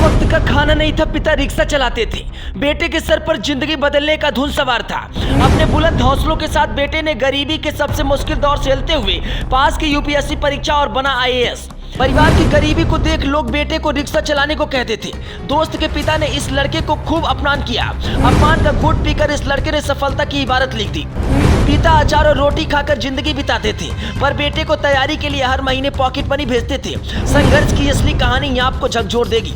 वक्त का खाना नहीं था, पिता रिक्शा चलाते थे। बेटे के सर पर जिंदगी बदलने का धुन सवार था। अपने बुलंद हौसलों के साथ बेटे ने गरीबी के सबसे मुश्किल दौर से झेलते हुए पास की यूपीएससी परीक्षा और बना आईएएस। परिवार की गरीबी को देख लोग बेटे को रिक्शा चलाने को कहते थे। दोस्त के पिता ने इस लड़के को खूब अपमान किया। अपमान का घूंट पीकर इस लड़के ने सफलता की इबारत लिख दी। पिता अचार और रोटी खाकर जिंदगी बिताते थे, पर बेटे को तैयारी के लिए हर महीने पॉकेट मनी भेजते थे। संघर्ष की असली कहानी आपको झकझोर देगी।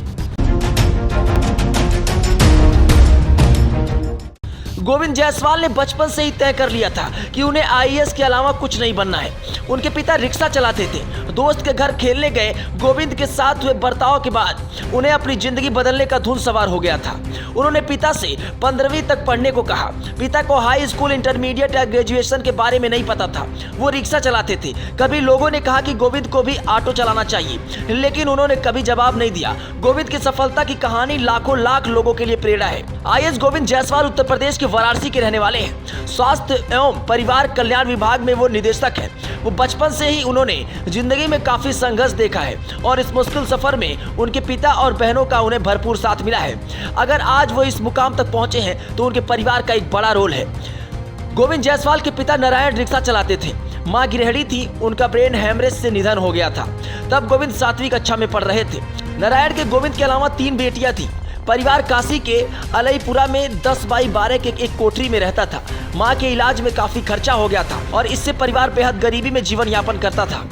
गोविंद जायसवाल ने बचपन से ही तय कर लिया था कि उन्हें आईएएस के अलावा कुछ नहीं बनना है। उनके पिता रिक्शा चलाते थे। दोस्त के घर खेलने गए गोविंद के साथ हुए बर्ताव के बाद उन्हें अपनी जिंदगी बदलने का धुन सवार हो गया था। उन्होंने पिता से 15वीं तक पढ़ने को कहा। पिता को हाई स्कूल, इंटरमीडिएट या ग्रेजुएशन के बारे में नहीं पता था। वो रिक्शा चलाते थे। कभी लोगों ने कहा कि गोविंद को भी ऑटो चलाना चाहिए, लेकिन उन्होंने कभी जवाब नहीं दिया। गोविंद की सफलता की कहानी लाखों लाख लोगों के लिए प्रेरणा है। आईएएस गोविंद जायसवाल उत्तर प्रदेश के वाराणसी के रहने वाले हैं। स्वास्थ्य एवं परिवार कल्याण विभाग में वो निदेशक हैं। वो बचपन से ही उन्होंने जिंदगी में काफी संघर्ष देखा है और इस मुश्किल सफर में उनके पिता और बहनों का उन्हें भरपूर साथ मिला है। अगर आज वो इस मुकाम तक पहुंचे हैं तो उनके परिवार का एक बड़ा रोल है। गोविंद जायसवाल के पिता नारायण रिक्शा चलाते थे। माँ गृहिणी थी। उनका ब्रेन हेमरेज से निधन हो गया था। तब गोविंद 7वीं कक्षा में पढ़ रहे थे। नारायण के गोविंद के अलावा 3 बेटियां थी। परिवार काशी के अलईपुरा में 10x12 के एक कोठरी में रहता था। माँ के इलाज में काफी खर्चा हो गया था और इससे परिवार बेहद गरीबी में जीवन यापन करता था।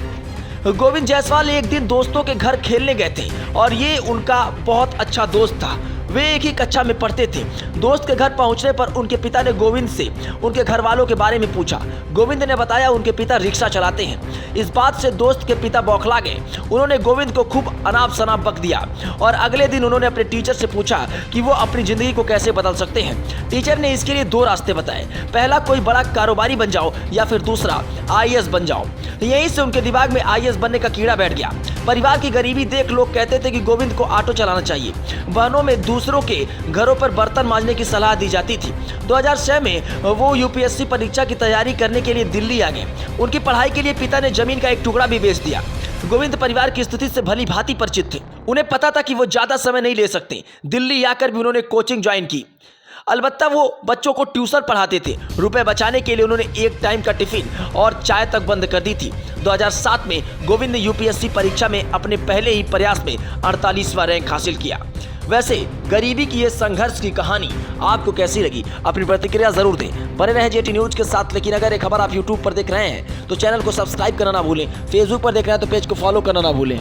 गोविंद जायसवाल एक दिन दोस्तों के घर खेलने गए थे और ये उनका बहुत अच्छा दोस्त था। वे एक ही कक्षा में पढ़ते थे। दोस्त के घर पहुंचने पर उनके पिता ने गोविंद से उनके घर वालों के बारे में पूछा। गोविंद ने बताया उनके पिता रिक्शा चलाते हैं। इस बात से दोस्त के पिता बौखला गए। उन्होंने गोविंद को खूब अनाप शनाप बक दिया और अगले दिन उन्होंने अपने टीचर से पूछा कि वो अपनी जिंदगी को कैसे बदल सकते हैं। टीचर ने इसके लिए 2 रास्ते बताए। पहला, कोई बड़ा कारोबारी बन जाओ, या फिर दूसरा, आईएएस बन जाओ। यहीं से उनके दिमाग में आईएएस बनने का कीड़ा बैठ गया। परिवार की गरीबी देख लोग कहते थे कि गोविंद को ऑटो चलाना चाहिए। बहनों में दूसरों के घरों पर बर्तन मांजने की सलाह दी जाती थी। 2006 में वो यूपीएससी परीक्षा की तैयारी करने के लिए दिल्ली आ गए। उनकी पढ़ाई के लिए पिता ने जमीन का एक टुकड़ा भी बेच दिया। गोविंद परिवार की स्थिति से भली भांति परिचित थे। उन्हें पता था कि वो ज्यादा समय नहीं ले सकते। दिल्ली आकर भी उन्होंने कोचिंग ज्वाइन की। अलबत्ता वो बच्चों को ट्यूशन पढ़ाते थे। रुपए बचाने के लिए उन्होंने एक टाइम का टिफिन और चाय तक बंद कर दी थी। 2007 में गोविंद ने यूपीएससी परीक्षा में अपने पहले ही प्रयास में 48वां रैंक हासिल किया। वैसे गरीबी की ये संघर्ष की कहानी आपको कैसी लगी? अपनी प्रतिक्रिया जरूर दें। बने रहें जेटी न्यूज के साथ। लेकिन अगर ये खबर आप यूट्यूब पर देख रहे हैं तो चैनल को सब्सक्राइब करना ना भूलें। फेसबुक पर देख रहे हैं तो पेज को फॉलो करना ना भूलें।